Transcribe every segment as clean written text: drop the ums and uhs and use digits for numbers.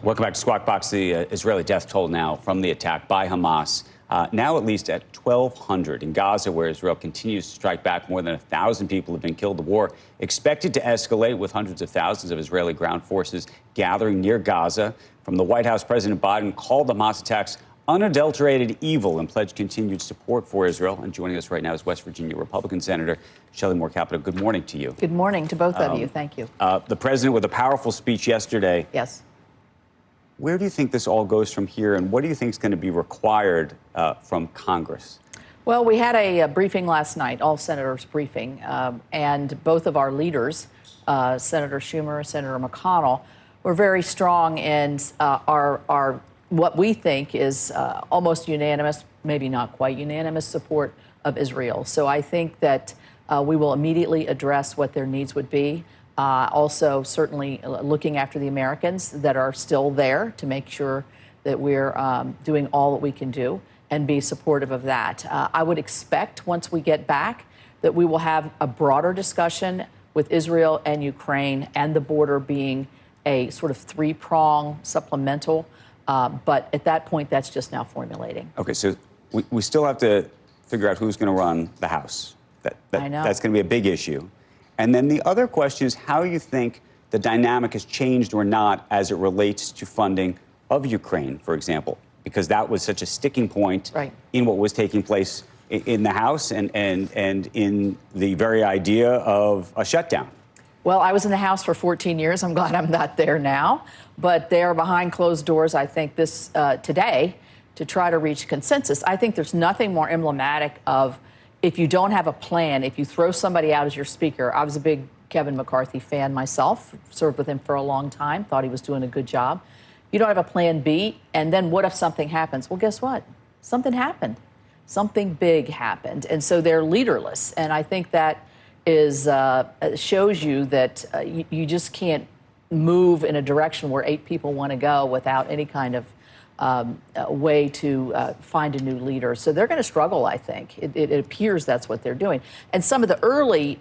Welcome back to Squawk Box. The Israeli death toll now from the attack by Hamas, now at least at 1,200 in Gaza, where Israel continues to strike back. More than 1,000 people have been killed. The war expected to escalate, with hundreds of thousands of Israeli ground forces gathering near Gaza. From the White House, President Biden called the Hamas attacks unadulterated evil and pledged continued support for Israel. And joining us right now is West Virginia Republican Senator Shelley Moore Capito. Good morning to you. Good morning to both of you. Thank you. The president with a powerful speech yesterday. Yes. Where do you think this all goes from here, and what do you think is going to be required from Congress? Well, we had a briefing last night, all senators briefing, and both of our leaders, Senator Schumer, Senator McConnell, were very strong in our what we think is almost unanimous, maybe not quite unanimous, support of Israel. So I think that we will immediately address what their needs would be. Also, certainly looking after the Americans that are still there to make sure that we're doing all that we can do and be supportive of that. I would expect once we get back that we will have a broader discussion with Israel and Ukraine, and the border being a sort of three-prong supplemental. But at that point, that's just now formulating. Okay, so we still have to figure out who's going to run the House. I know. That's going to be a big issue. And then the other question is how you think the dynamic has changed or not as it relates to funding of Ukraine, for example, because that was such a sticking point in what was taking place in the House and in the very idea of a shutdown. Well, I was in the House for 14 years. I'm glad I'm not there now. But they are behind closed doors, I think, this today to try to reach consensus. I think there's nothing more emblematic of if you don't have a plan, if you throw somebody out as your speaker. I was a big Kevin McCarthy fan myself, served with him for a long time, thought he was doing a good job. You don't have a plan B, and then what if something happens? Well, guess what? Something happened. Something big happened. And so they're leaderless. And I think that is shows you that you just can't move in a direction where 8 people want to go without any kind of way to find a new leader. So they're going to struggle, I think. It appears that's what they're doing. And some of the early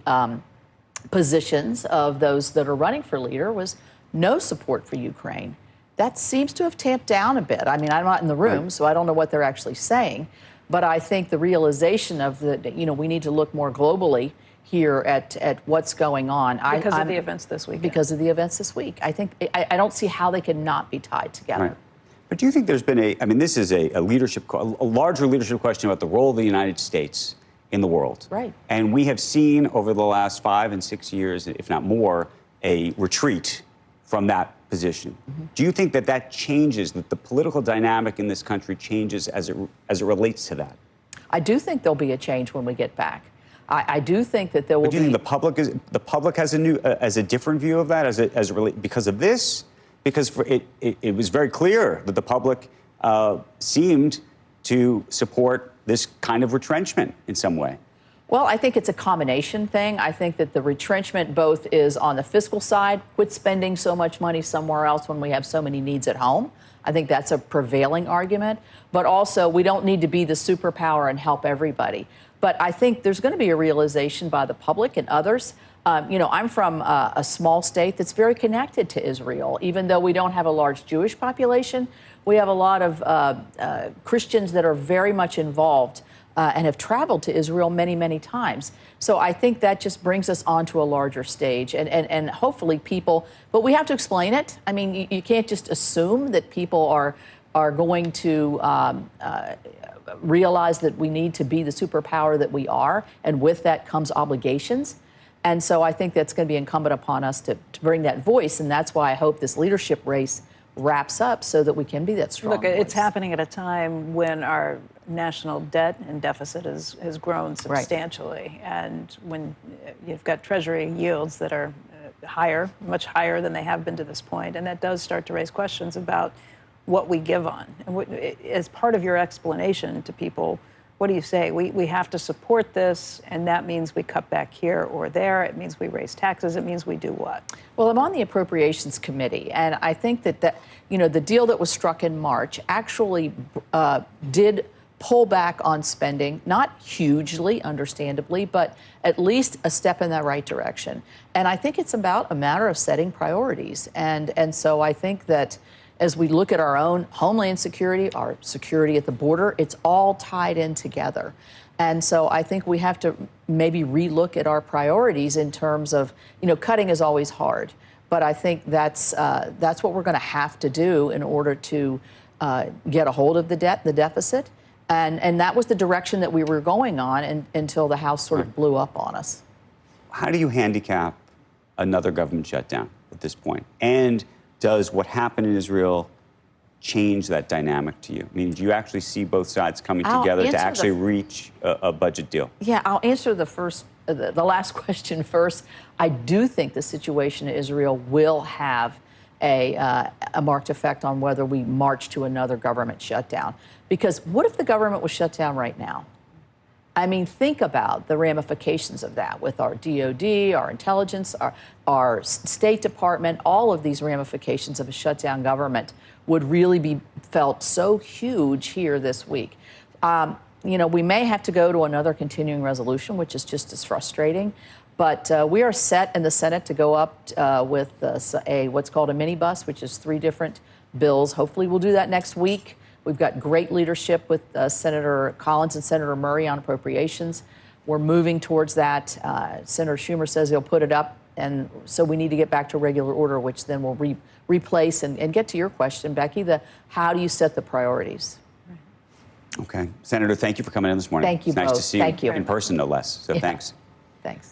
positions of those that are running for leader was no support for Ukraine. That seems to have tamped down a bit. I mean, I'm not in the room, so I don't know what they're actually saying. But I think the realization of we need to look more globally here at what's going on. Because of the events this week. Because of the events this week. I think I don't see how they can not be tied together. Right. But do you think there's been this is a larger leadership question about the role of the United States in the world. Right. And we have seen over the last 5 and 6 years, if not more, a retreat from that position. Mm-hmm. Do you think that changes, that the political dynamic in this country changes as it relates to that? I do think there'll be a change when we get back. I do think that there will be. Do you think the public has a different view of that as it relates because of this? Because it was very clear that the public seemed to support this kind of retrenchment in some way. Well, I think it's a combination thing. I think that the retrenchment both is on the fiscal side, quit spending so much money somewhere else when we have so many needs at home. I think that's a prevailing argument. But also, we don't need to be the superpower and help everybody. But I think there's going to be a realization by the public and others. I'm from a small state that's very connected to Israel. Even though we don't have a large Jewish population, we have a lot of Christians that are very much involved and have traveled to Israel many, many times. So I think that just brings us onto a larger stage and hopefully people, but we have to explain it. I mean, you can't just assume that people are going to realize that we need to be the superpower that we are, and with that comes obligations. And so I think that's going to be incumbent upon us to bring that voice, and that's why I hope this leadership race wraps up so that we can be that strong Look, it's voice. happening at a time when our national debt and deficit has grown substantially. Right. And when you've got Treasury yields that are higher, much higher than they have been to this point, and that does start to raise questions about what we give on. And as part of your explanation to people, what do you say? We have to support this, and that means we cut back here or there. It means we raise taxes. It means we do what? Well, I'm on the Appropriations Committee, and I think that the deal that was struck in March actually did pull back on spending, not hugely, understandably, but at least a step in that right direction. And I think it's about a matter of setting priorities. And so I think that as we look at our own homeland security, our security at the border, it's all tied in together. And so I think we have to maybe relook at our priorities in terms of, cutting is always hard. But I think that's what we're going to have to do in order to get a hold of the deficit. And that was the direction that we were going on until the House sort of blew up on us. How do you handicap another government shutdown at this point? And does what happened in Israel change that dynamic to you? I mean, do you actually see both sides coming together to actually reach a budget deal? Yeah, I'll answer the last question first. I do think the situation in Israel will have a marked effect on whether we march to another government shutdown. Because what if the government was shut down right now? I mean, think about the ramifications of that with our DOD, our intelligence, our State Department. All of these ramifications of a shutdown government would really be felt so huge here this week. We may have to go to another continuing resolution, which is just as frustrating. But we are set in the Senate to go up with what's called a minibus, which is 3 different bills. Hopefully we'll do that next week. We've got great leadership with Senator Collins and Senator Murray on appropriations. We're moving towards that. Senator Schumer says he'll put it up, and so we need to get back to regular order, which then will replace and get to your question, Becky, how do you set the priorities? Okay. Senator, thank you for coming in this morning. Thank you It's nice both. to see Thank you you. in person, no less. So Yeah. thanks. Thanks.